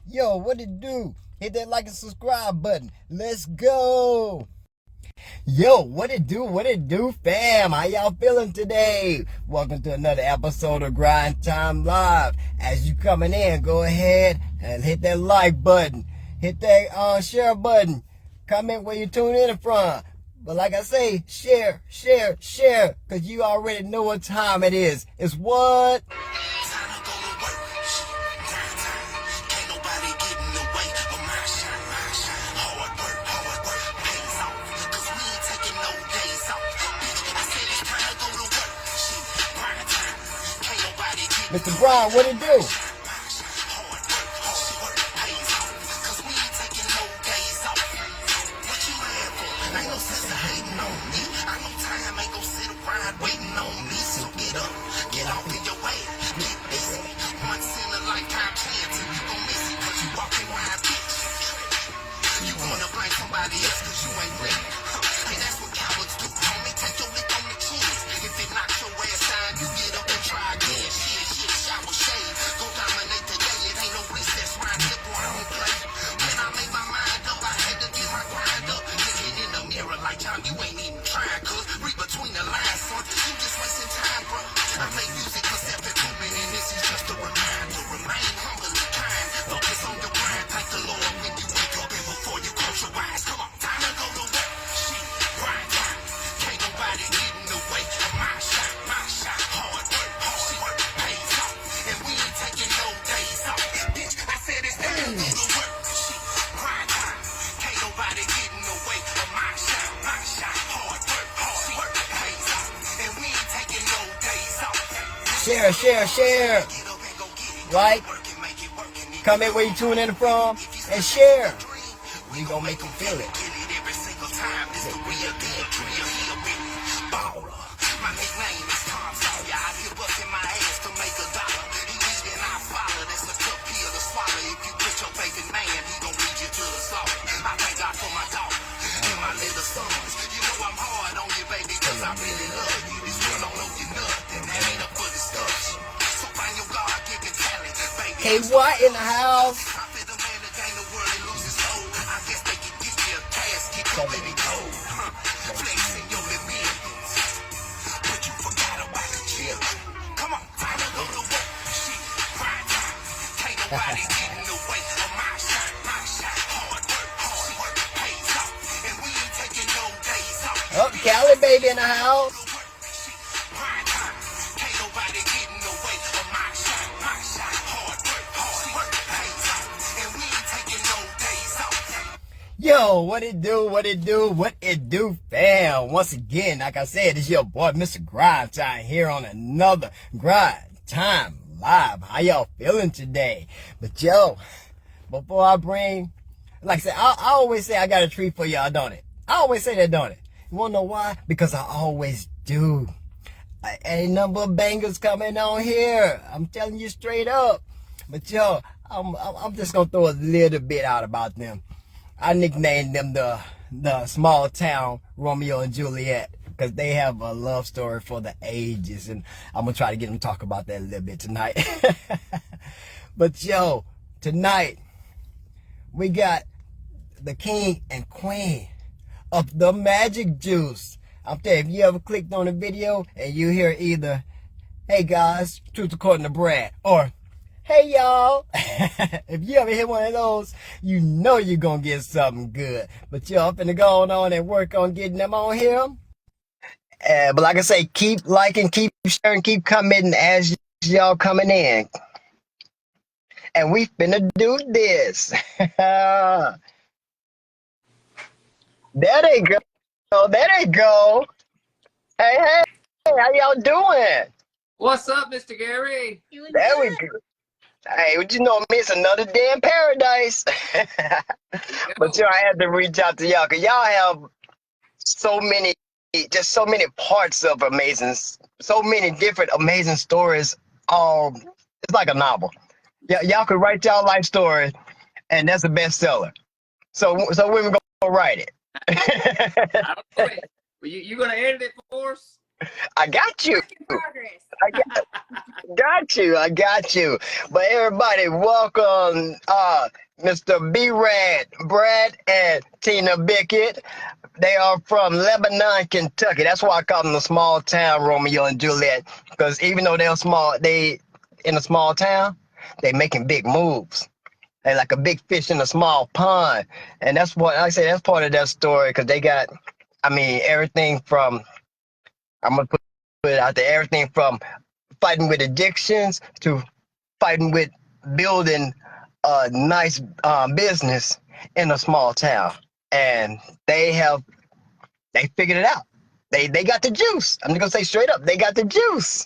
Yo, what it do? Hit that like and subscribe button. Let's go. Yo, what it do? What it do, fam? How y'all feeling today? Welcome to another episode of Grind Time Live. As you coming in, go ahead and hit that like button. Hit that share button. Comment where you tune in from. But like I say, share, share, share, because you already know what time it is. It's what? Mr. Brown, what it do? Share, share, share. Right? Comment where you tune in from and share. We gonna make you feel it. KY in the house. Oh, Cali baby in the house. Yo, what it do, what it do, what it do, fam? Once again, like I said, it's your boy, Mr. Grind Time, here on another Grind Time Live. How y'all feeling today? But yo, before I bring, like I said, I always say I got a treat for y'all, don't it? I always say that, don't it? You wanna know why? Because I always do. A number of bangers coming on here. I'm telling you straight up. But yo, I'm just gonna throw a little bit out about them. I nicknamed them the small town Romeo and Juliet because they have a love story for the ages, and I'm gonna try to get them to talk about that a little bit tonight. But yo, tonight we got the king and queen of the magic juice. I'm telling you, if you ever clicked on the video and you hear either, "Hey guys, truth according to Brad," or "Hey y'all," if you ever hit one of those, you know you're gonna get something good. But y'all finna go on and work on getting them on here. But like I say, keep liking, keep sharing, keep commenting as y'all coming in. And we finna do this. There they go. There they go. Hey, hey, how y'all doing? What's up, Mr. Gary? There we go. Hey, you know me, it's another day in paradise. But yo, I had to reach out to y'all because y'all have so many, just so many parts of amazing, so many different amazing stories. It's like a novel. Yeah, y'all could write y'all life story, and that's a bestseller. So when we gonna write it? I don't know. You gonna edit it for us? I got you. Work in progress. I got you. I got you. But everybody, welcome, Mr. B-Rad, Brad, and Tina Bickett. They are from Lebanon, Kentucky. That's why I call them the small town Romeo and Juliet. Because even though they're small, they in a small town, they making big moves. They like a big fish in a small pond. And that's what I say. That's part of that story because they got, I mean, everything from. I'm gonna put it out there. Everything from fighting with addictions to fighting with building a nice business in a small town, and they figured it out. They got the juice. I'm just gonna say straight up, they got the juice.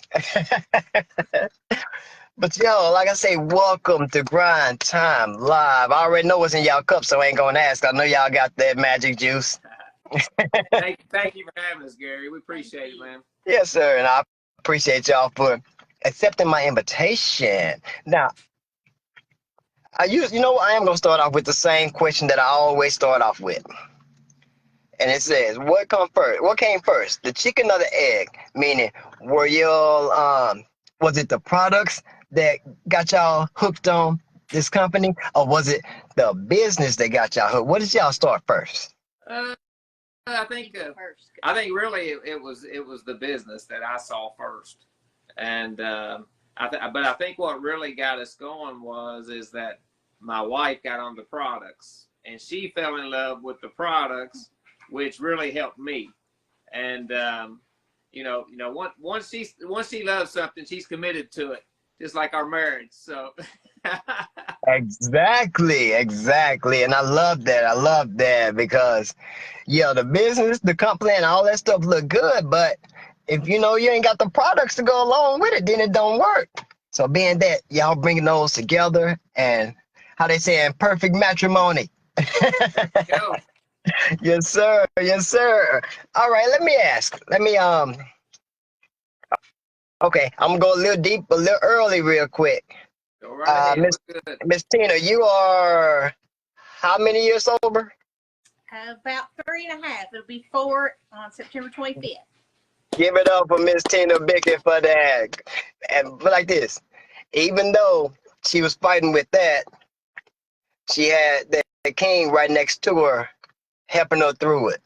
But yo, like I say, welcome to Grind Time Live. I already know what's in y'all cup, so I ain't gonna ask. I know y'all got that magic juice. Thank you for having us, Gary. We appreciate it, man. Yes, sir, and I appreciate y'all for accepting my invitation. Now, I am gonna start off with the same question that I always start off with, and it says, "What come first? What came first, the chicken or the egg?" Meaning, were y'all was it the products that got y'all hooked on this company, or was it the business that got y'all hooked? What did y'all start first? Uh, I think First. I think really it was the business that I saw first, and but I think what really got us going is that my wife got on the products, and she fell in love with the products, which really helped me. And once she loves something, she's committed to it, just like our marriage. So. Exactly, exactly. And I love that. I love that because, yeah, the business, the company, and all that stuff look good. But if you ain't got the products to go along with it, then it don't work. So being that y'all bringing those together and how they say in perfect matrimony. Go. Yes, sir. Yes, sir. All right, let me ask. Okay, I'm gonna go a little deep, a little early real quick. Go right ahead. Miss We're good. Miss Tina, you are how many years sober? About 3.5. It'll be 4 on September 25th. Give it up for Miss Tina Bickett for that. And but like this, even though she was fighting with that, she had the king right next to her, helping her through it.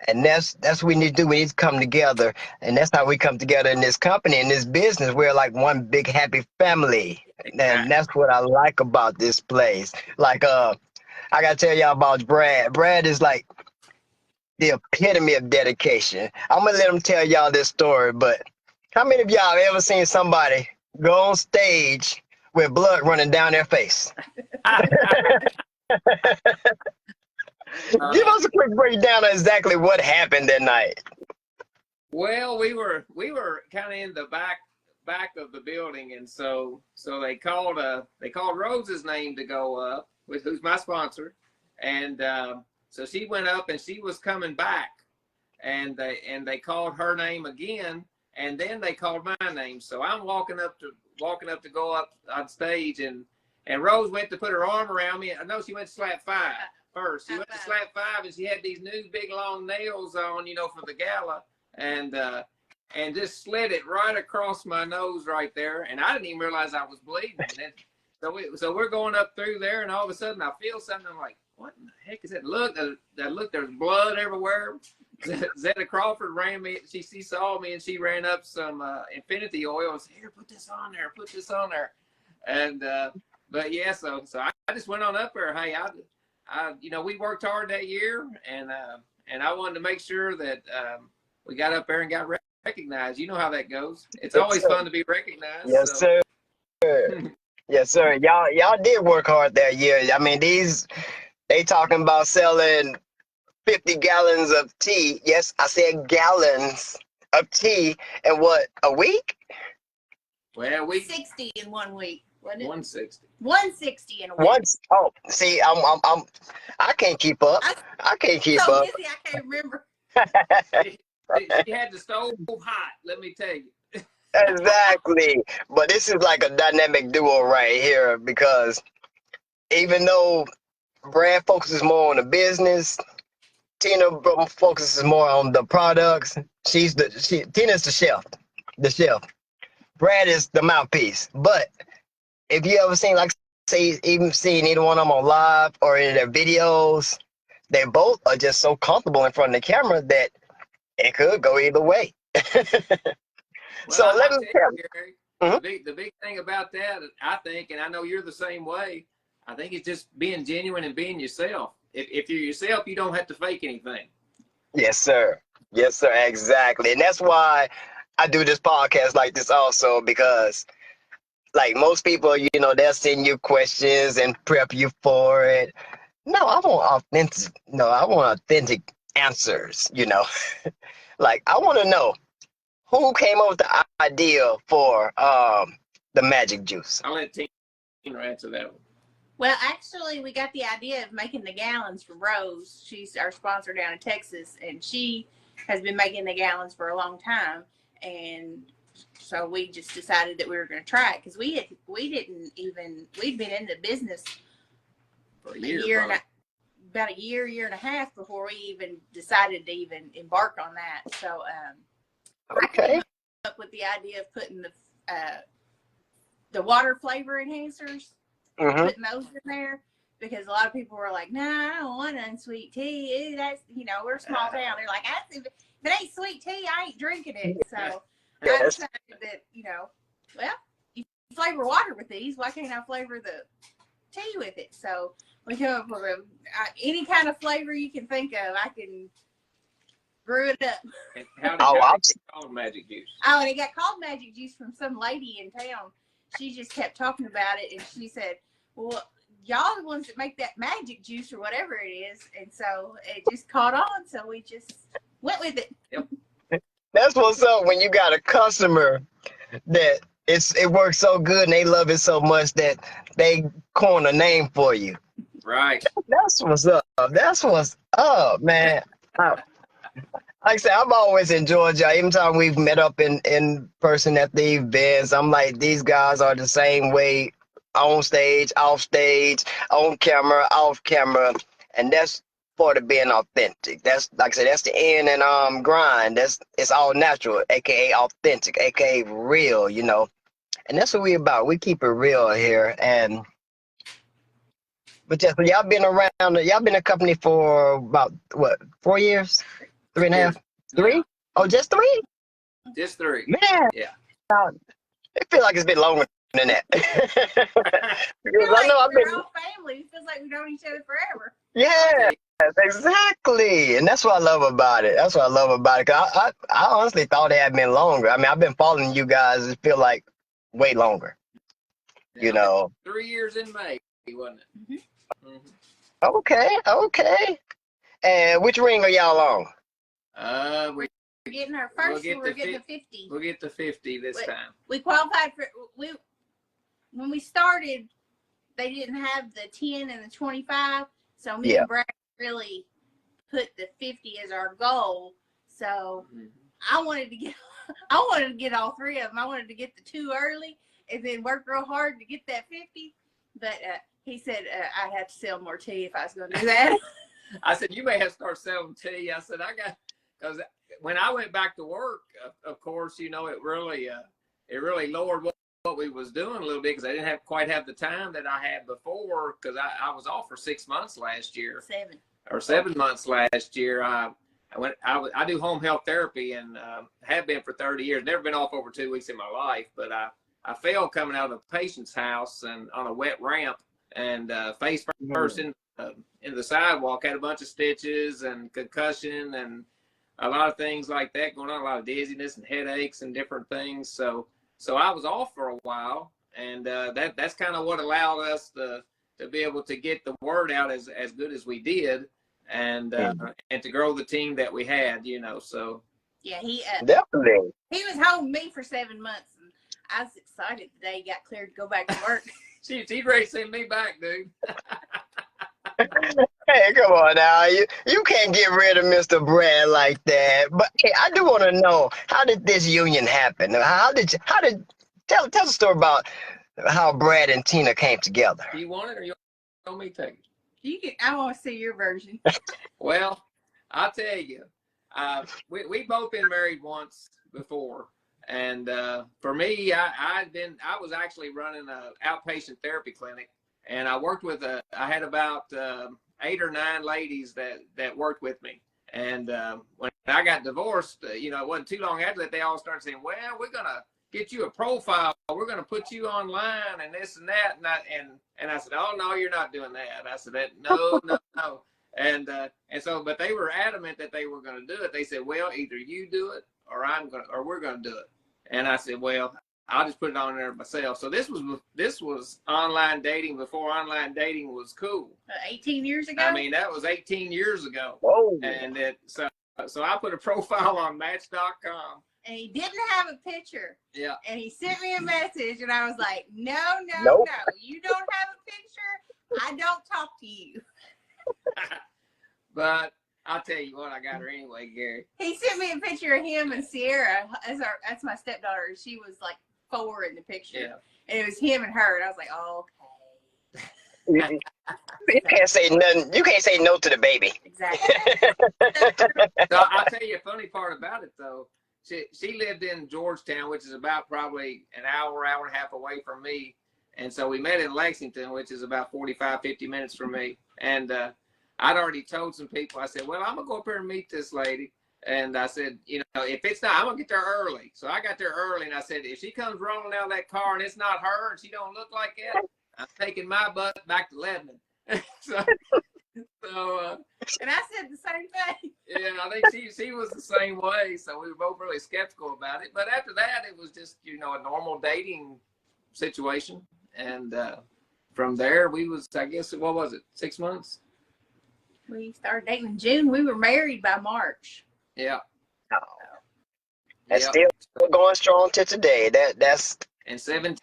And that's what we need to do. We need to come together, and that's how we come together in this company, in this business. We're like one big happy family, and that's what I like about this place. Like I gotta tell y'all about Brad. Brad is like the epitome of dedication. I'm gonna let him tell y'all this story, but how many of y'all have ever seen somebody go on stage with blood running down their face? Give us a quick breakdown of exactly what happened that night. Well, we were kind of in the back of the building, and so they called Rose's name to go up, who's my sponsor, and so she went up and she was coming back, and they called her name again, and then they called my name. So I'm walking up to go up on stage, and Rose went to put her arm around me. I know she went to slap 5 first. She went to slap 5, and she had these new big long nails on, for the gala, and just slid it right across my nose right there, and I didn't even realize I was bleeding. And so we're going up through there, and all of a sudden I feel something. I'm like, what in the heck is that? Look, there's blood everywhere. Zeta Crawford ran me. She saw me, and she ran up some Infinity oil and said, "Here, put this on there." And but yeah, so I just went on up there. Hey, we worked hard that year, and I wanted to make sure that we got up there and got recognized. You know how that goes. It's always fun to be recognized. Yes, so. sir. Yes, sir. Y'all did work hard that year. I mean, they talking about selling 50 gallons of tea. Yes, I said gallons of tea in what, a week? Well, 60 in 1 week. Wasn't it? 160. 160 in a week. See, I can't keep up. I can't keep so up. busy, I can't remember. She had the stove hot, let me tell you. Exactly. But this is like a dynamic duo right here because even though Brad focuses more on the business, Tina focuses more on the products. Tina's the chef. The chef. Brad is the mouthpiece. But if you ever seen, like, say, even seen either one of them on live or in their videos, they both are just so comfortable in front of the camera that it could go either way. Well, So I let me tell tell you, Gary, Mhm. the big thing about that, I think, and I know you're the same way. I think it's just being genuine and being yourself. If you're yourself, you don't have to fake anything. Yes, sir. Yes, sir. Exactly. And that's why I do this podcast like this also, because like most people, they'll send you questions and prep you for it. No, I want authentic answers. Like I want to know who came up with the idea for the magic juice. I'll let Tina answer that one. Well, actually, we got the idea of making the gallons from Rose. She's our sponsor down in Texas, and she has been making the gallons for a long time. And so we just decided that we were going to try it because we'd been in the business For a year, about a year and a half before we even decided to even embark on that. So I Okay. came up with the idea of putting the water flavor enhancers. hmm Putting those in there because a lot of people were like, "No, I don't want unsweet tea. That's we're a small town." They're like, "If it ain't sweet tea, I ain't drinking it." So I Yes. decided that well, you flavor water with these. Why can't I flavor the tea with it? So we come up with any kind of flavor you can think of. I can brew it up. And how did Oh, it called magic juice? Oh, and it got called magic juice from some lady in town. She just kept talking about it, and she said, "Well, y'all the ones that make that magic juice or whatever it is." And so it just caught on. So we just went with it. That's what's up when you got a customer that it works so good and they love it so much that they coin a name for you. Right. That's what's up. That's what's up, man. Like I said, I've always enjoyed y'all. Even time we've met up in person at the events, I'm like, these guys are the same way on stage, off stage, on camera, off camera. And that's part of being authentic. That's like I said, that's the end and grind. It's all natural, aka authentic, aka real. And that's what we about. We keep it real here. But yeah, so y'all been a company for about what, 4 years? 3.5? 3? Oh, just 3? Just 3. Man, Yeah. it feels like it's been longer than that. Because I know I've we're been, all family. It feels like we've known each other forever. yeah, exactly. And that's what I love about it. That's what I love about it. 'Cause I honestly thought it had been longer. I mean, I've been following you guys. It feel like way longer. Yeah, 3 years in May, wasn't it? Mm-hmm. Okay. And which ring are y'all on? We're getting our first We'll one. We're getting the 50. We'll get the 50 this time. We qualified for when we started. They didn't have the 10 and the 25, so me and Brad really put the 50 as our goal. So I wanted to get all 3 of them. I wanted to get the 2 early and then work real hard to get that 50. But he said I'd have to sell more tea if I was going to do that. I said, you may have to start selling tea. I said, because when I went back to work, of course, it really lowered what we was doing a little bit because I didn't quite have the time that I had before because I was off for 6 months last year. 7 months last year. I do home health therapy and have been for 30 years. Never been off over 2 weeks in my life, but I fell coming out of a patient's house and on a wet ramp and face first in the sidewalk, had a bunch of stitches and concussion and a lot of things like that going on, a lot of dizziness and headaches and different things. So I was off for a while, and that's kind of what allowed us to be able to get the word out as good as we did, and to grow the team that we had, So yeah, he definitely. He was home me for 7 months, and I was excited the day he got cleared to go back to work. He's ready to send me back, dude. Hey, come on now. You can't get rid of Mr. Brad like that. But hey, I do want to know, how did this union happen? Tell the story about how Brad and Tina came together. Do you want it or you want me to take it? I want to see your version. Well, I'll tell you, we both been married once before, and for me, I was actually running an outpatient therapy clinic, and I worked with I had about 8 or 9 ladies that worked with me, and when I got divorced, it wasn't too long after that they all started saying, "Well, we're gonna get you a profile. We're gonna put you online and this and that," and I said, "Oh no, you're not doing that." I said, "No, no, no." And so, but they were adamant that they were going to do it. They said, "Well, either you do it, or we're going to do it." And I said, "Well, I'll just put it on there myself." So this was online dating before online dating was cool. 18 years ago. I mean, that was 18 years ago. Whoa. And so I put a profile on Match.com. And he didn't have a picture. Yeah. And he sent me a message, and I was like, "No, no, Nope. no. You don't have a picture. I don't talk to you." But I'll tell you what, I got her anyway, Gary. He sent me a picture of him and Sierra. That's my stepdaughter. She was like 4 in the picture. Yeah. And it was him and her. And I was like, "Oh, okay." You can't say nothing. You can't say no to the baby. Exactly. So I'll tell you a funny part about it, though. She lived in Georgetown, which is about probably an hour and a half away from me. And so we met in Lexington, which is about 45, 50 minutes from me. And I'd already told some people, I said, "Well, I'm going to go up here and meet this lady." And I said, if it's not, I'm going to get there early. So I got there early, and I said, if she comes rolling out of that car and it's not her and she don't look like it, I'm taking my butt back to Lebanon. so And I said the same thing. yeah, I think she was the same way. So we were both really skeptical about it. But after that, it was just, a normal dating situation. And from there, we was, I guess, what was it, 6 months? We started dating in June. We were married by March. Yeah. That's Yeah. still going strong to today. That's And 17,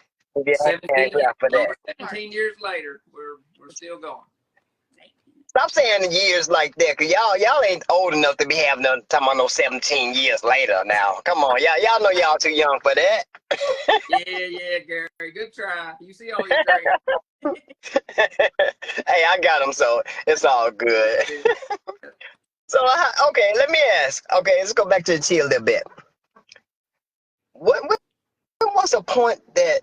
yeah, 17, yeah, for that. over 17 years later, we're still going. Stop saying the years like that, cause y'all ain't old enough to be having no talking about no 17 years later now. Come on, y'all know y'all too young for that. Yeah, Gary, good try. You see all your trade. Hey, I got them, so it's all good. So, okay, let me ask. Okay, let's go back to the tea a little bit. What was the point that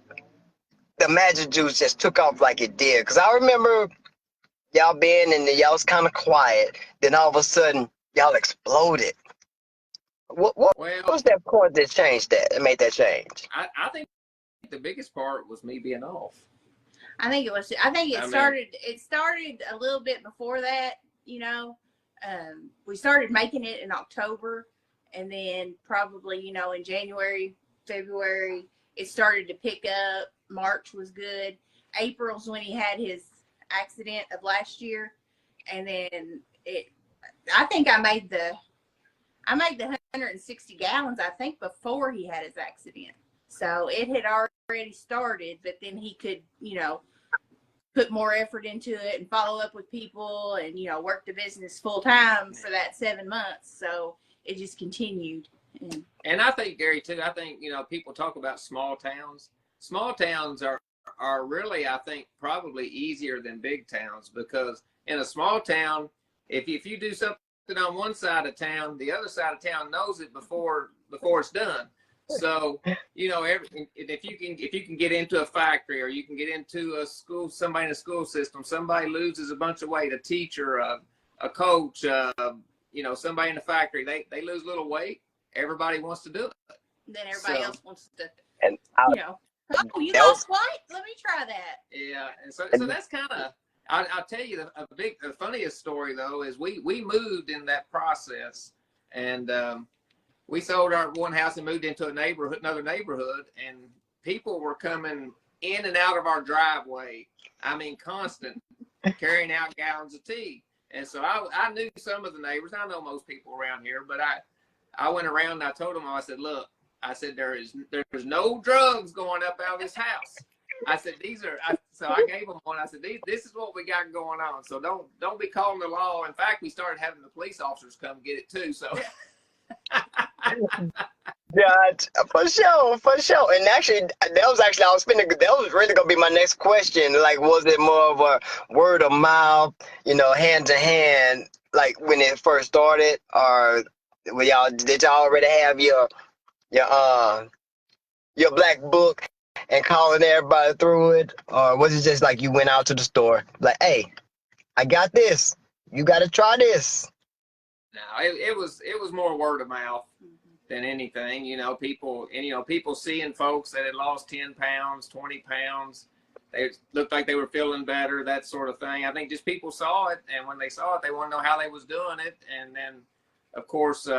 the Magic Juice just took off like it did? Because I remember y'all being and y'all was kind of quiet. Then all of a sudden, y'all exploded. What was that point that changed that made that change? I think the biggest part was me being off. I think it started a little bit before that, we started making it in October, and then probably, in January, February, it started to pick up. March was good. April's when he had his accident of last year. And then I think I made the 160 gallons, I think, before he had his accident. So it had already started, but then he could, put more effort into it and follow up with people and, work the business full time for that 7 months. So it just continued. And I think, Gary, too, people talk about small towns. Small towns are really, I think, probably easier than big towns, because in a small town, if you do something on one side of town, the other side of town knows it before it's done. So, if you can get into a factory, or you can get into a school, somebody in a school system, somebody loses a bunch of weight, a teacher, a coach, somebody in the factory, they lose a little weight. Everybody wants to do it. Then everybody else wants to, and oh, you lost weight? Let me try that. Yeah, and so that's kind of. I'll tell you the funniest story though is we moved in that process, and we sold our one house and moved into another neighborhood, and people were coming in and out of our driveway. I mean, constant, carrying out gallons of tea. And so I knew some of the neighbors. I know most people around here, but I went around and I told them, I said, look, I said, there's no drugs going up out of this house. I said, so I gave them one. I said, this is what we got going on. So don't be calling the law. In fact, we started having the police officers come get it too. So. Yeah, for sure. And actually, that was really gonna be my next question. Like, was it more of a word of mouth, hand to hand, like when it first started, or did y'all already have your your black book and calling everybody through it, or was it just like you went out to the store like, hey, I got this, you got to try this? No, it was more word of mouth than anything. People seeing folks that had lost 10 pounds, 20 pounds. They looked like they were feeling better, that sort of thing. I think just people saw it, and when they saw it, they want to know how they was doing it. And then, of course,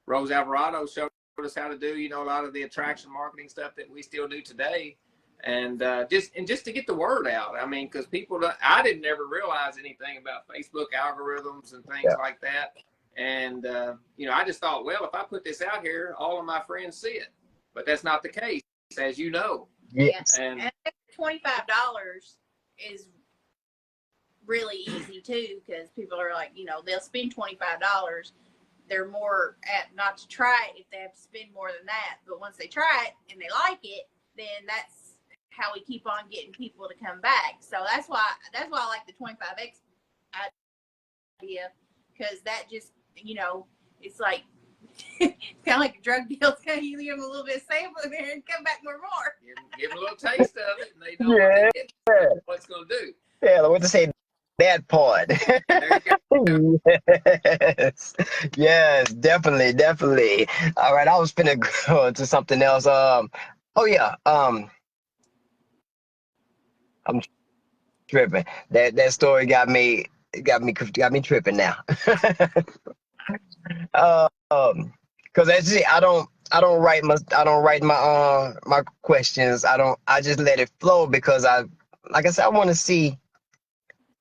Rose Alvarado showed us how to do, a lot of the attraction marketing stuff that we still do today. And just to get the word out. I mean, because I didn't ever realize anything about Facebook algorithms and things like that. And, I just thought, well, if I put this out here, all of my friends see it. But that's not the case, as you know. Yes. And $25 is really easy, too, because people are like, they'll spend $25. They're more apt not to try it if they have to spend more than that. But once they try it and they like it, then that's how we keep on getting people to come back. So that's why I like the 25X idea, because that just, it's like kind of like a drug deal. It's kind of you give them a little bit of sample in there and come back more. Give them a little taste of it, and they know what it's going to do. Yeah, what to say that part. There you go. Yes, definitely. All right, I was finna go to something else. I'm tripping. That story got me tripping now. Because I don't write my questions. I just let it flow, because like I said, I want to see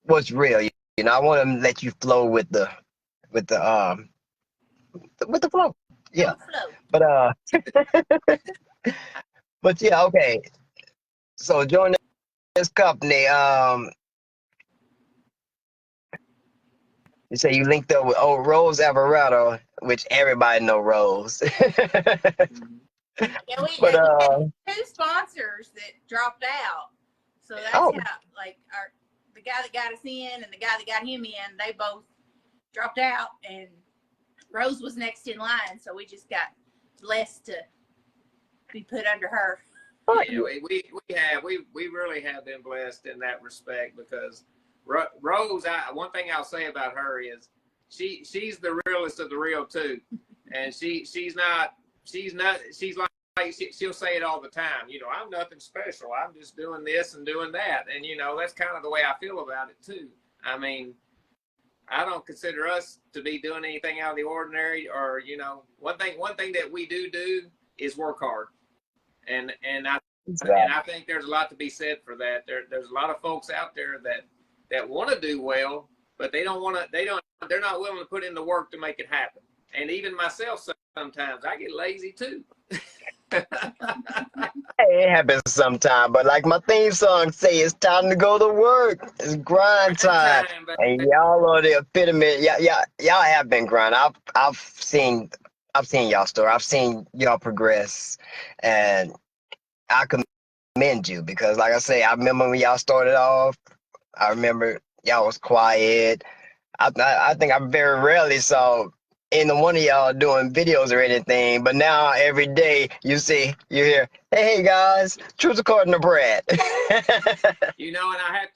what's real. I want to let you flow with the flow. Yeah. But but yeah, okay. So join this company. You say you linked up with Rose Alvarado, which everybody know Rose. Yeah, we But had 2 sponsors that dropped out. So that's how, like, the guy that got us in and the guy that got him in, they both dropped out, and Rose was next in line. So we just got blessed to be put under her. Yeah, we really have been blessed in that respect, because Rose, one thing I'll say about her is she's the realest of the real too, and she's like she'll say it all the time. I'm nothing special. I'm just doing this and doing that, and that's kind of the way I feel about it too. I mean, I don't consider us to be doing anything out of the ordinary, or one thing that we do is work hard, and I think there's a lot to be said for that. There's a lot of folks out there that want to do well, but they're not willing to put in the work to make it happen. And even myself, sometimes I get lazy too. It happens sometime, but like my theme song say, it's time to go to work. It's grind time. And y'all are the epitome. Y'all have been grinding. I've seen y'all story. I've seen y'all progress, and I commend you, because like I say, I remember when y'all started off. I remember y'all was quiet. I think I very rarely saw any one of y'all doing videos or anything, but now every day you hear, hey guys, Truth According to Brad. And I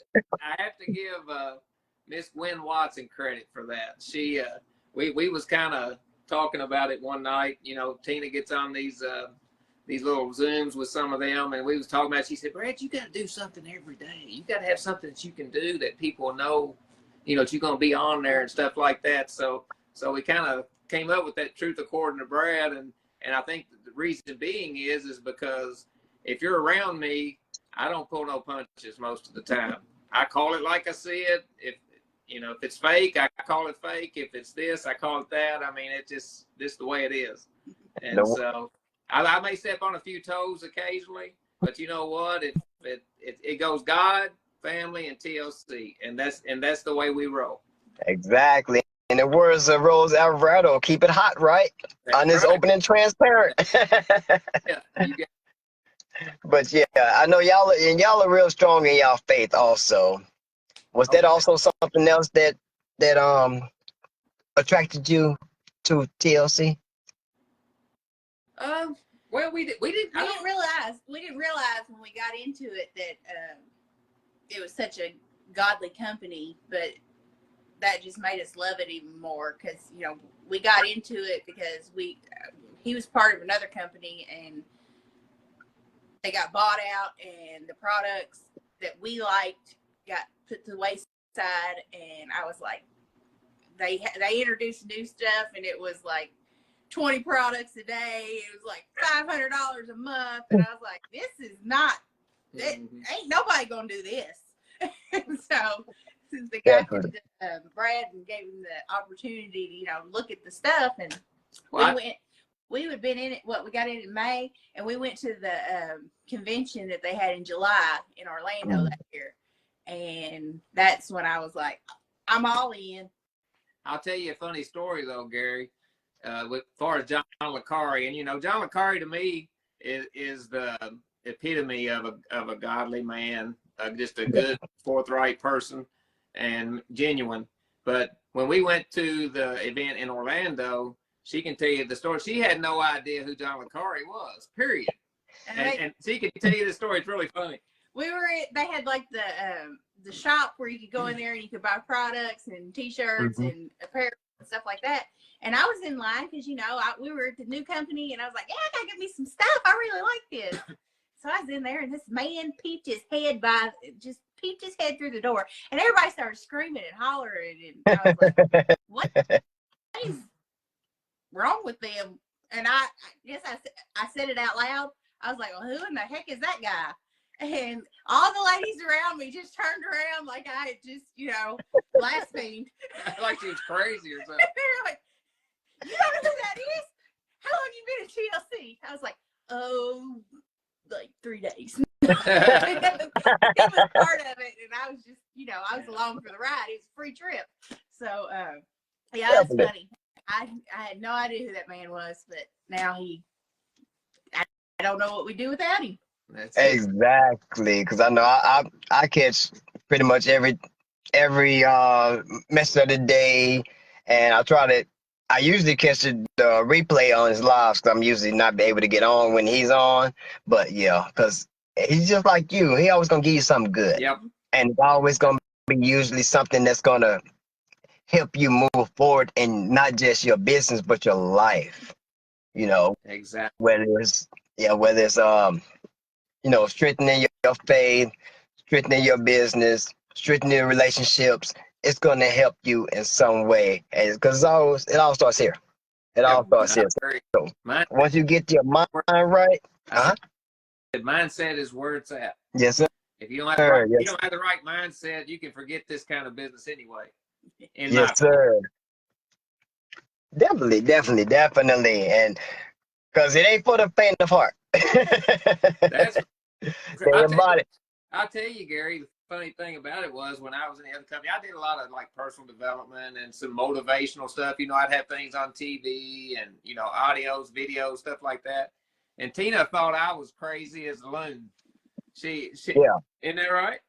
have to give Miss Gwen Watson credit for that. She we was kind of talking about it one night. Tina gets on these little Zooms with some of them, and we was talking about it. She said, Brad, you got to do something every day. You got to have something that you can do that people know, that you're going to be on there and stuff like that. So we kind of came up with that Truth According to Brad, and I think the reason being is because if you're around me, I don't pull no punches most of the time. I call it like I see it. If it's fake, I call it fake. If it's this, I call it that. I mean, it's just this the way it is. And so I may step on a few toes occasionally, but you know what? It goes God, family, and TLC, and that's the way we roll. Exactly. In the words of Rose Alvarado, keep it hot, right? Honest, open, and transparent. Yeah, But yeah, I know y'all are real strong in y'all faith also. Was that also something else that attracted you to TLC? Well, we didn't. We didn't realize when we got into it that it was such a godly company, but that just made us love it even more because we got into it because he was part of another company and they got bought out, and the products that we liked got put to the wayside. And I was like, they introduced new stuff, and it was like 20 products a day. It was like $500 a month, and I was like, this is not. Ain't nobody gonna do this. So since the guy Brad and gave him the opportunity to look at the stuff, and we had been in it. We got in May, and we went to the convention that they had in July in Orlando that year, and that's when I was like, I'm all in. I'll tell you a funny story though, Gary. With far as John LeCarry, and John LeCarry to me is the epitome of a godly man, just a good, forthright person, and genuine. But when we went to the event in Orlando, she can tell you the story. She had no idea who John LeCarry was, period. And she can tell you the story. It's really funny. They had like the shop where you could go in there and you could buy products and T-shirts and apparel and stuff like that. And I was in line because we were at the new company, and I was like, yeah, I gotta get me some stuff. I really like this. So I was in there, and this man peeped his head through the door, and everybody started screaming and hollering, and I was like, what is wrong with them? And I guess I said it out loud. I was like, well, who in the heck is that guy? And all the ladies around me just turned around like I had just, blasphemed. Like she was crazy or something. They're like, you don't know who that is? How long you been at TLC? I was like, oh, like 3 days. He was part of it, and I was just, I was along for the ride. It was a free trip. So, yeah, that's funny. I had no idea who that man was, but now I don't know what we do without him. Exactly, because I know I catch pretty much every mess of the day, and I usually catch the replay on his lives because I'm usually not able to get on when he's on. But yeah, because he's just like you. He always gonna give you something good. Yep. And it's always gonna be usually something that's gonna help you move forward in not just your business but your life. Exactly. Whether it's strengthening your faith, strengthening your business, strengthening your relationships. It's going to help you in some way, because it all starts here. It all starts here. So once you get your mind right, mindset is where it's at. Yes, sir. If you don't have the right mindset, you can forget this kind of business anyway. Yes, sir. Definitely, and because it ain't for the faint of heart. I'll tell you, Gary, the funny thing about it was when I was in the other company, I did a lot of like personal development and some motivational stuff. I'd have things on TV and, audios, videos, stuff like that. And Tina thought I was crazy as a loon. She isn't that right?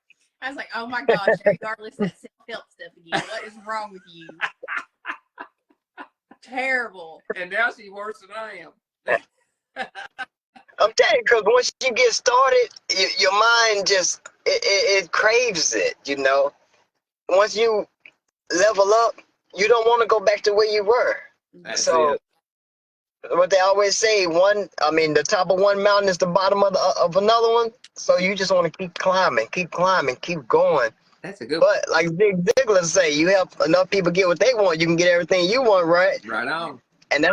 I was like, oh my gosh, regardless of that self-help stuff again. What is wrong with you? Terrible. And now she's worse than I am. I'm telling you, because once you get started, your mind just, it craves it, Once you level up, you don't want to go back to where you were. That's so it. What they always say, the top of one mountain is the bottom of another one. So you just want to keep climbing, keep going. That's a good But like Zig Ziglar say, you help enough people get what they want, you can get everything you want, right? Right on. And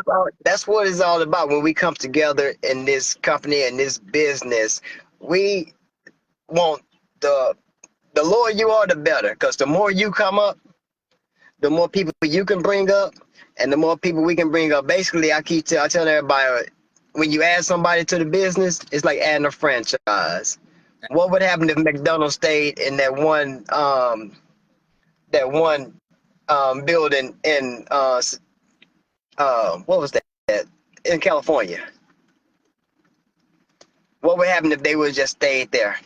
that's what it's all about when we come together in this company and this business. We want the lower you are, the better. Because the more you come up, the more people you can bring up, and the more people we can bring up. Basically, I tell everybody, when you add somebody to the business, it's like adding a franchise. What would happen if McDonald's stayed in that one building in what was that in California? What would happen if they would just stayed there?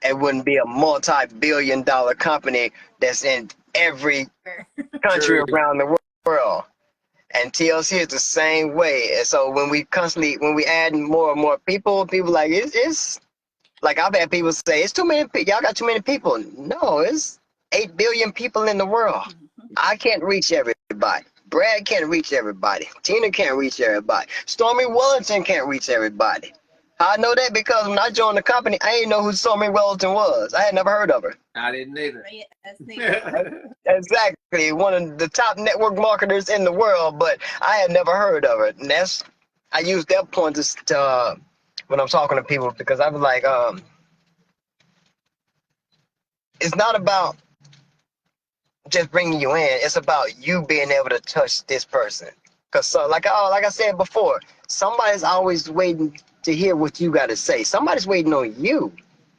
It wouldn't be a multi-billion-dollar company that's in every country True. around the world. And TLC is the same way. And so when we add more and more people like it's like I've had people say it's too many people. Y'all got too many people. No, it's 8 billion people in the world. I can't reach everybody. Brad can't reach everybody. Tina can't reach everybody. Stormy Wellington can't reach everybody. I know that because when I joined the company, I didn't know who Stormy Wellington was. I had never heard of her. I didn't either. Exactly, one of the top network marketers in the world, but I had never heard of her. And I use that point to when I'm talking to people because I was like, it's not about just bringing you in. It's about you being able to touch this person. Cause so, like I said before, somebody's always waiting to hear what you got to say. Somebody's waiting on you.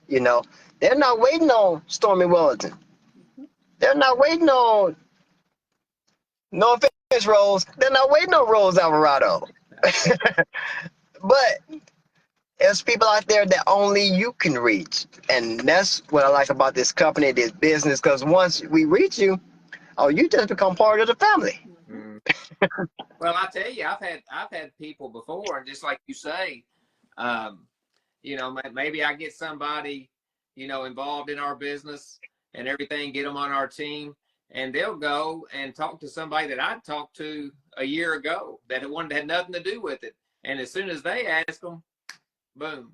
You know, they're not waiting on Stormy Wellington. They're not waiting on, no offense, Rose. They're not waiting on Rose Alvarado. But there's people out there that only you can reach. And that's what I like about this company, this business, because once we reach you, oh, you just become part of the family. Mm. Well, I tell you, I've had people before, and just like you say, you know, maybe I get somebody, you know, involved in our business and everything, get them on our team, and they'll go and talk to somebody that I talked to a year ago that had nothing to do with it. And as soon as they ask them, boom,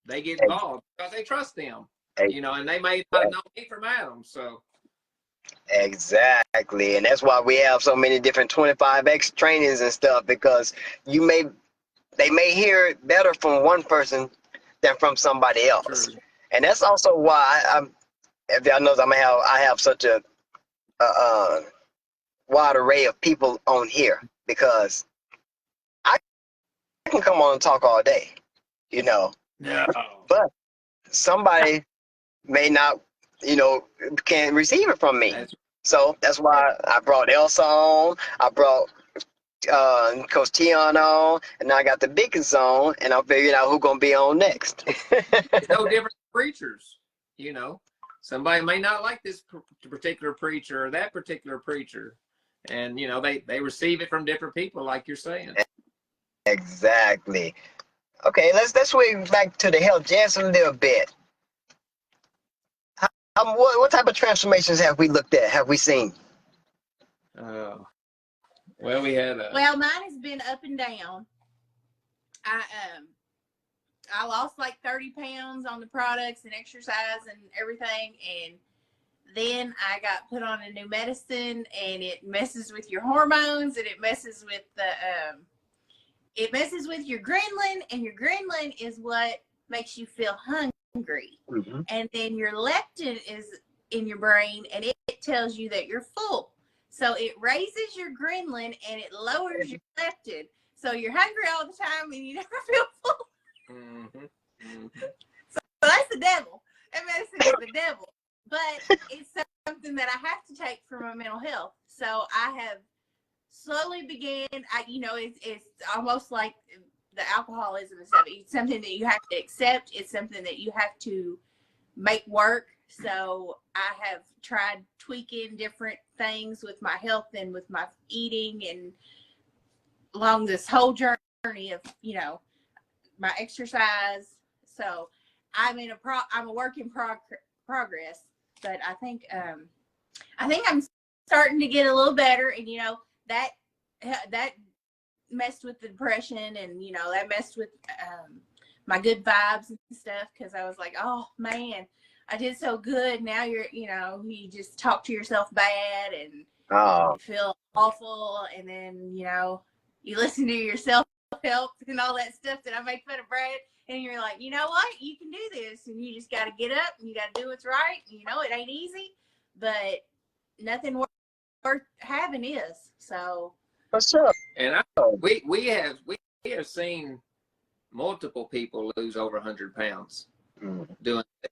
they get involved because they trust them, you know, and they may not know me from Adam. So. Exactly. And that's why we have so many different 25X trainings and stuff, because they may hear it better from one person than from somebody else. True. And that's also why if y'all knows I have such a wide array of people on here, because I can come on and talk all day, you know. No. But somebody may not, you know, can receive it from me. So that's why I brought Elsa on. I brought Coach Tion on, and now I got the Biggins on, and I'm figuring out who's gonna be on next. It's no different preachers, you know. Somebody may not like this particular preacher or that particular preacher, and you know they receive it from different people, like you're saying. Exactly. Okay, let's swing back to the health just a little bit. What type of transformations have we looked at? Have we seen? Well, we had Well, mine has been up and down. I lost like 30 pounds on the products and exercise and everything, and then I got put on a new medicine, and it messes with your hormones, and it messes with your ghrelin, and your ghrelin is what makes you feel hungry. Mm-hmm. And then your leptin is in your brain, and it tells you that you're full. So it raises your ghrelin and it lowers your leptin. So you're hungry all the time and you never feel full. Mm-hmm. Mm-hmm. So that's the devil. That medicine is the devil. But it's something that I have to take for my mental health. So I have slowly began, it's almost like the alcoholism and stuff. It's something that you have to accept. It's something that you have to make work. So I have tried tweaking different things with my health and with my eating, and along this whole journey of, my exercise. So I'm a work in progress, but I think I'm starting to get a little better, and that messed with the depression, and that messed with my good vibes and stuff, because I was like, oh man, I did so good. Now you just talk to yourself bad and you feel awful, and then you listen to yourself help and all that stuff that I made fun of Brad, and you're like, you know what, you can do this, and you just got to get up and you got to do what's right. It ain't easy, but nothing worth having is. So for sure. And we have seen multiple people lose over 100 pounds doing it.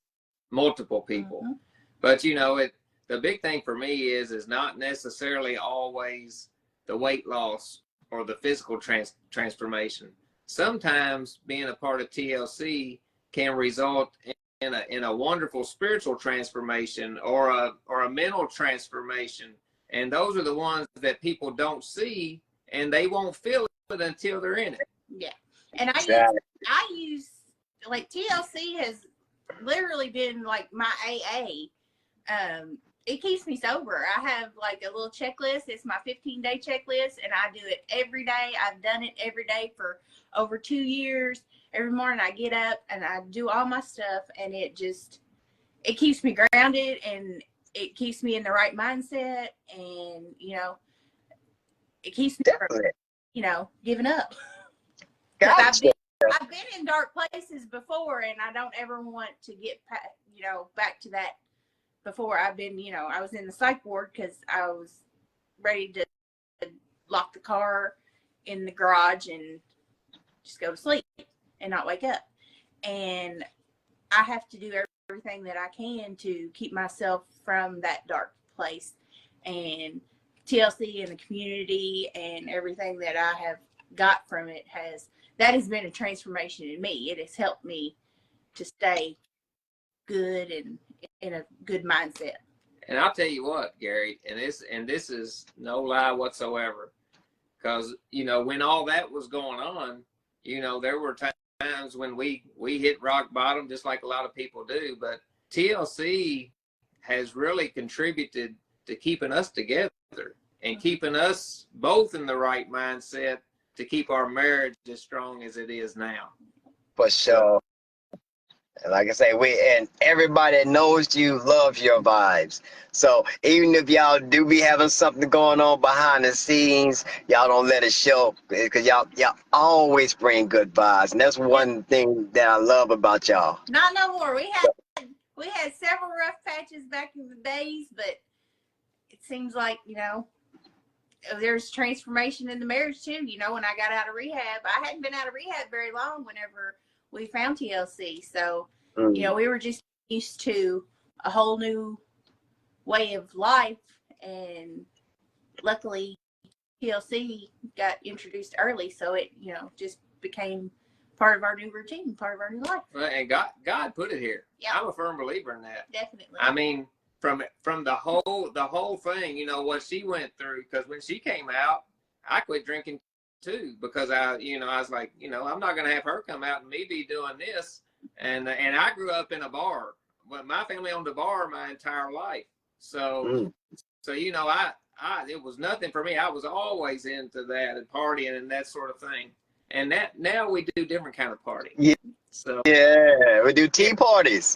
Multiple people. Mm-hmm. But the big thing for me is not necessarily always the weight loss or the physical transformation. Sometimes being a part of TLC can result in a wonderful spiritual transformation or a mental transformation. And those are the ones that people don't see, and they won't feel it until they're in it. Yeah. And I use like TLC has literally been like my AA. It keeps me sober. I have like a little checklist. It's my 15-day checklist, and I do it every day. I've done it every day for over 2 years. Every morning I get up and I do all my stuff, and it keeps me grounded, and it keeps me in the right mindset, and it keeps me from, giving up. Gotcha. I've been in dark places before, and I don't ever want to get back to that. Before I've been, I was in the psych ward because I was ready to lock the car in the garage and just go to sleep and not wake up. And I have to do everything that I can to keep myself from that dark place. And TLC and the community and everything that I have got from it has been a transformation in me. It has helped me to stay good and in a good mindset. And I'll tell you what, Gary, and this is no lie whatsoever, because when all that was going on, there were times when we hit rock bottom, just like a lot of people do. But TLC has really contributed to keeping us together and keeping us both in the right mindset to keep our marriage as strong as it is now. For sure. Like I say, and everybody that knows you loves your vibes. So even if y'all do be having something going on behind the scenes, y'all don't let it show, because y'all always bring good vibes, and that's one thing that I love about y'all. Not no more. We had several rough patches back in the days, but it seems like there's transformation in the marriage too. When I got out of rehab, I hadn't been out of rehab very long whenever we found TLC. So, we were just used to a whole new way of life. And luckily TLC got introduced early. So it, just became part of our new routine, part of our new life. And God put it here. Yeah. I'm a firm believer in that. Definitely. I mean, from the whole thing, what she went through, because when she came out, I quit drinking too, because I was like, I'm not going to have her come out and me be doing this. And I grew up in a bar, but my family owned a bar my entire life. So, it was nothing for me. I was always into that and partying and that sort of thing. And now we do different kind of party. Yeah. So yeah, we do tea parties.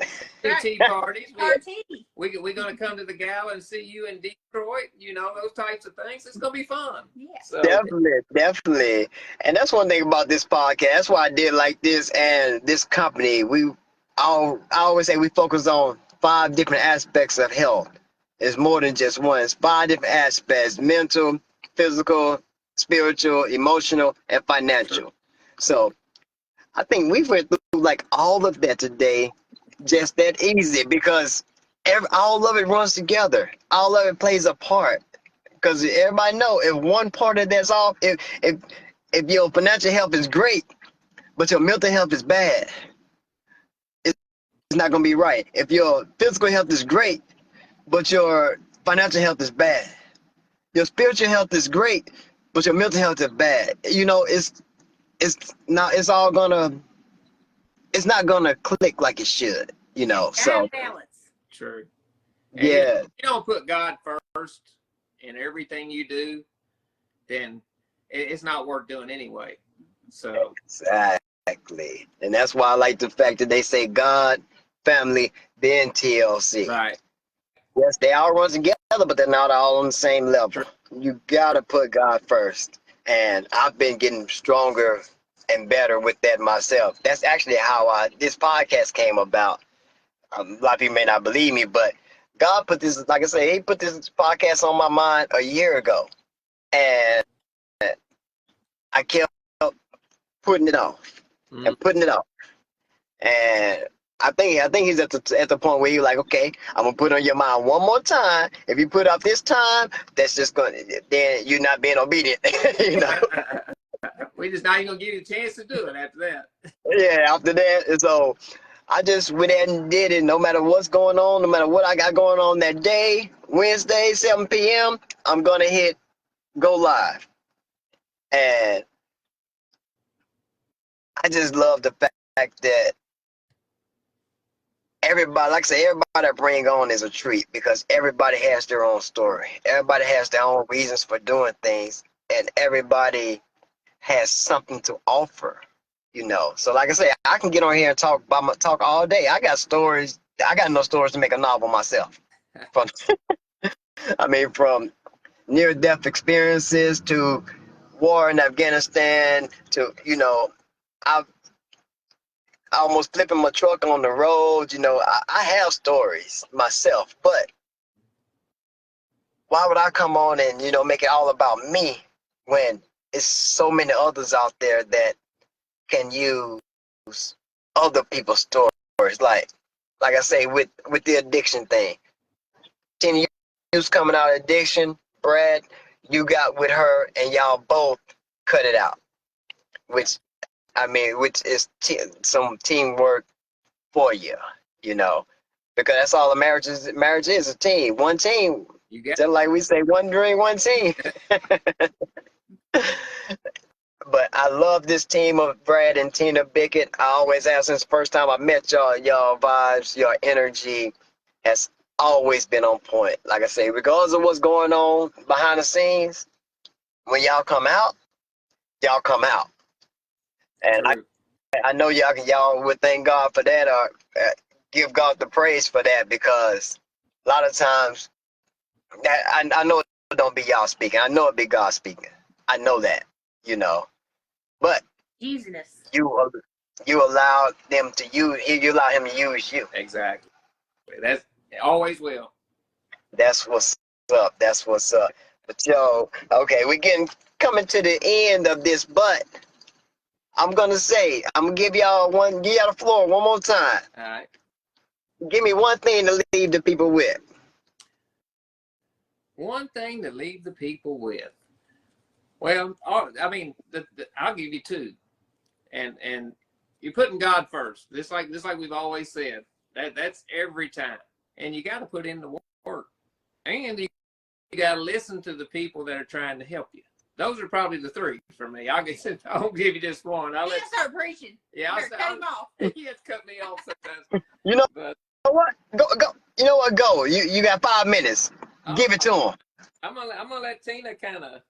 Tea parties. We're going to come to the gala and see you in Detroit. Those types of things. It's going to be fun. Yeah. So, Definitely. And that's one thing about this podcast. That's why I did like this and this company. I always say we focus on 5 different aspects of health. It's more than just one. It's 5 different aspects: mental, physical, spiritual, emotional, and financial. So I think we went through like all of that today, just that easy, because all of it runs together. All of it plays a part, because everybody know if one part of that's off, if your financial health is great, but your mental health is bad, it's not going to be right. If your physical health is great, but your financial health is bad, your spiritual health is great, but your mental health is bad. It's not gonna click like it should, So balance. True. And yeah. If you don't put God first in everything you do, then it's not worth doing anyway. So exactly, and that's why I like the fact that they say God, family, then TLC. Right. Yes, they all run together, but they're not all on the same level. True. You gotta put God first. And I've been getting stronger and better with that myself. That's actually how this podcast came about. A lot of people may not believe me, but God put this, like I say, he put this podcast on my mind a year ago. And I kept putting it off and putting it off. And I think he's at the point where you're like, okay, I'm gonna put it on your mind one more time. If you put it off this time, then you're not being obedient. We just not even gonna give you a chance to do it after that. Yeah, after that. And so I just went ahead and did it. No matter what's going on, no matter what I got going on that day, Wednesday, 7 p.m., I'm going to hit go live. And I just love the fact that everybody, like I say, everybody I bring on is a treat because everybody has their own story. Everybody has their own reasons for doing things, and everybody has something to offer, you know. So like I say, I can get on here and talk all day. I got stories. I got enough stories to make a novel myself. From from near-death experiences to war in Afghanistan to, you know, I almost flipping my truck on the road. You know, I have stories myself, but why would I come on and, you know, make it all about me when it's so many others out there that can use other people's stories? Like I say, with the addiction thing. 10 years coming out of addiction, Brad, you got with her and y'all both cut it out, which is some teamwork for you, you know, because that's all a marriage is. Marriage is a team, one team. You got Just like we say, one dream, one team. But I love this team of Brad and Tina Bickett. I always have since the first time I met y'all. Y'all vibes, your energy has always been on point. Like I say, regardless of what's going on behind the scenes, when y'all come out, and true. I know y'all would thank God for that, or give God the praise for that, because a lot of times that I know it don't be y'all speaking. I know it be God speaking. I know that, you know. But using us. you allow them to use you allow him to use you. Exactly. That's always will. That's what's up. That's what's up. But okay, we're coming to the end of this, but I'm gonna give y'all the floor one more time. All right. Give me one thing to leave the people with. One thing to leave the people with. Well, I mean, I'll give you two, and you're putting God first. Just like we've always said. That's every time, and you got to put in the work, and you got to listen to the people that are trying to help you. Those are probably the three for me. I won't give you just one. I'll start preaching. Yeah, I'll cut him off. You have to cut me off sometimes. You know But what? Go. You know what? Go. You got 5 minutes. Give it to him. I'm gonna let Tina kind of.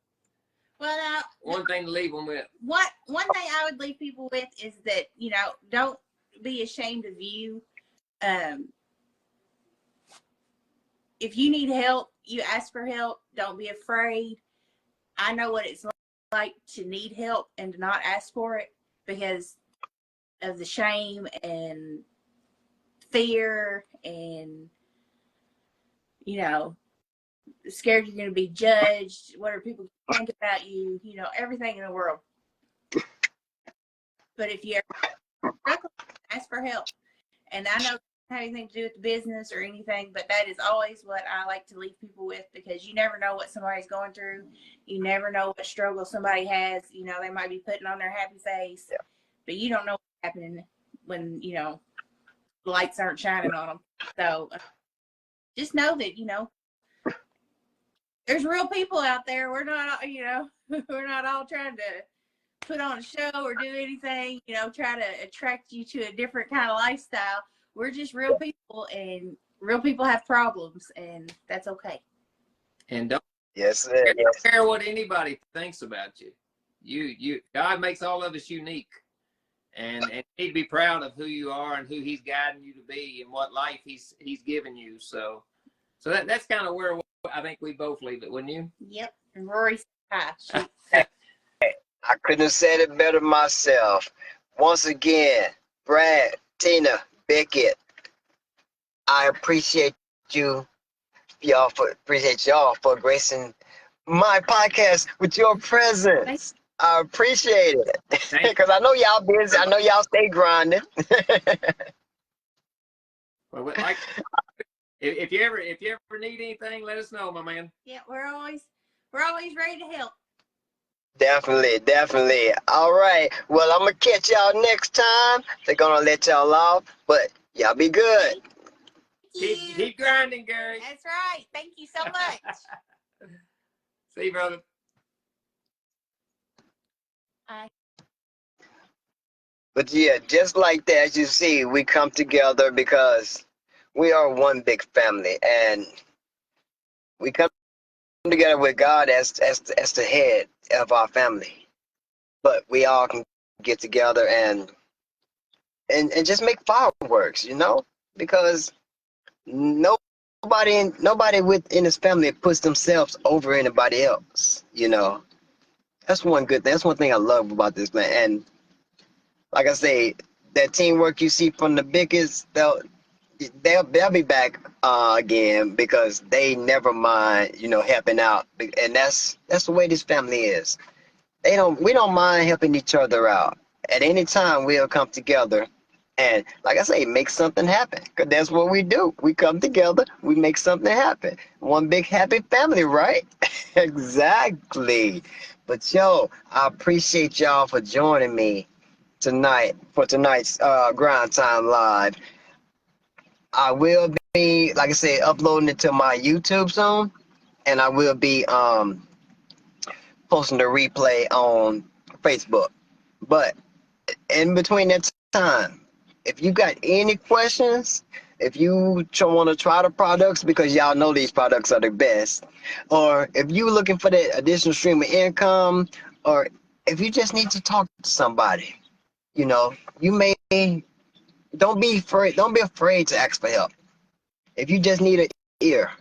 Well, now, one thing to leave them with. One thing I would leave people with is that, you know, don't be ashamed of you. If you need help, you ask for help. Don't be afraid. I know what it's like to need help and to not ask for it because of the shame and fear and, you know, scared you're going to be judged. What are people going to think about you? You know, everything in the world. But if you ever struggle, ask for help. And I know it doesn't have anything to do with the business or anything, but that is always what I like to leave people with, because you never know what somebody's going through. You never know what struggle somebody has. You know, they might be putting on their happy face, but you don't know what's happening when, you know, the lights aren't shining on them. So just know that, you know, there's real people out there. We're not, you know, we're not all trying to put on a show or do anything, you know, try to attract you to a different kind of lifestyle. We're just real people, and real people have problems, and that's okay. And don't care what anybody thinks about you. God makes all of us unique, and you need to be proud of who you are and who He's guiding you to be and what life He's given you. So that's kind of where I think we both leave it, wouldn't you? Yep. And Rory said hi. I couldn't have said it better myself. Once again, Brad, Tina, Bickett, I appreciate y'all for gracing my podcast with your presence. I appreciate it because I know y'all busy. I know y'all stay grinding. Well, like, if you ever need anything, let us know, my man. Yeah, we're always ready to help. Definitely, definitely. All right. Well, I'm gonna catch y'all next time. They're gonna let y'all off, but y'all be good. Thank you. Keep grinding, Gary. That's right. Thank you so much. See you, brother. But yeah, just like that, as you see, we come together because we are one big family, and we come together with God as the head of our family. But we all can get together and just make fireworks, you know, because nobody within his family puts themselves over anybody else, you know. That's one good thing. That's one thing I love about this, man. And like I say, that teamwork you see from the biggest, they'll be back again because they never mind, you know, helping out. And that's the way this family is. We don't mind helping each other out. At any time we'll come together and, like I say, make something happen. Cause that's what we do. We come together, we make something happen. One big happy family, right? Exactly. But yo, I appreciate y'all for joining me tonight for tonight's Grind Time Live. I will be, like I said, uploading it to my YouTube soon, and I will be posting the replay on Facebook. But in between that time, if you got any questions, if you want to try the products because y'all know these products are the best, or if you looking for that additional stream of income, or if you just need to talk to somebody, you know, you may don't be afraid to ask for help. If you just need an ear,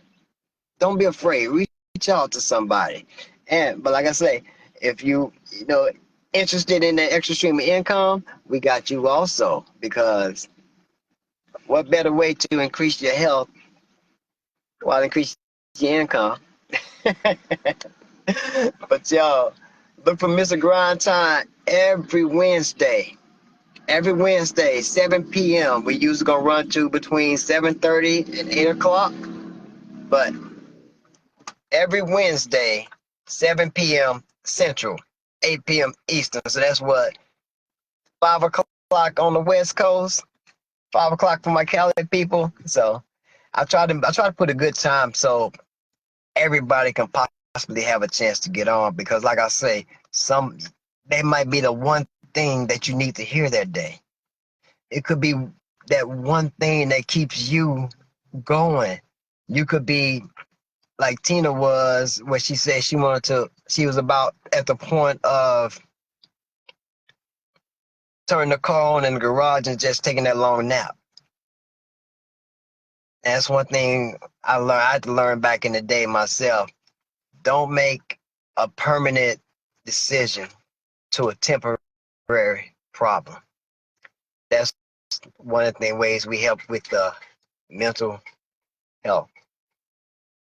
don't be afraid. Reach out to somebody. But like I say, if you know interested in that extra stream of income, we got you also, because what better way to increase your health while increasing your income? But y'all, look for Mr. Grind Time every Wednesday. Every Wednesday, 7 p.m. We usually gonna run to between 7:30 and 8 o'clock. But every Wednesday, 7 p.m. Central, 8 p.m. Eastern. So that's what, 5 o'clock on the West Coast, 5 o'clock for my Cali people. So I try to put a good time so everybody can possibly have a chance to get on, because like I say, they might be the one thing that you need to hear that day. It could be that one thing that keeps you going. You could be like Tina was, where she said she was about at the point of turning the car on in the garage and just taking that long nap. And that's one thing I had to learn back in the day myself. Don't make a permanent decision to a temporary problem. That's one of the ways we help with the mental health.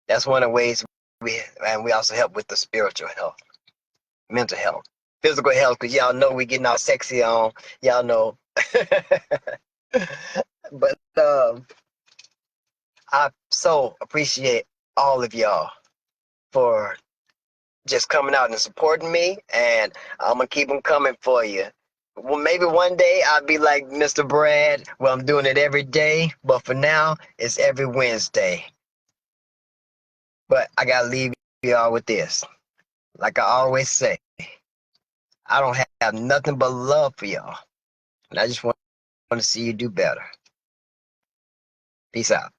That's one of the ways we also help with the spiritual health, mental health, physical health, because y'all know we getting all sexy on, y'all know. But I so appreciate all of y'all for just coming out and supporting me, and I'm gonna keep them coming for you. Well, maybe one day I'll be like Mr. Brad, where I'm doing it every day, but for now, it's every Wednesday. But I gotta leave y'all with this. Like I always say, I don't have nothing but love for y'all, and I just want to see you do better. Peace out.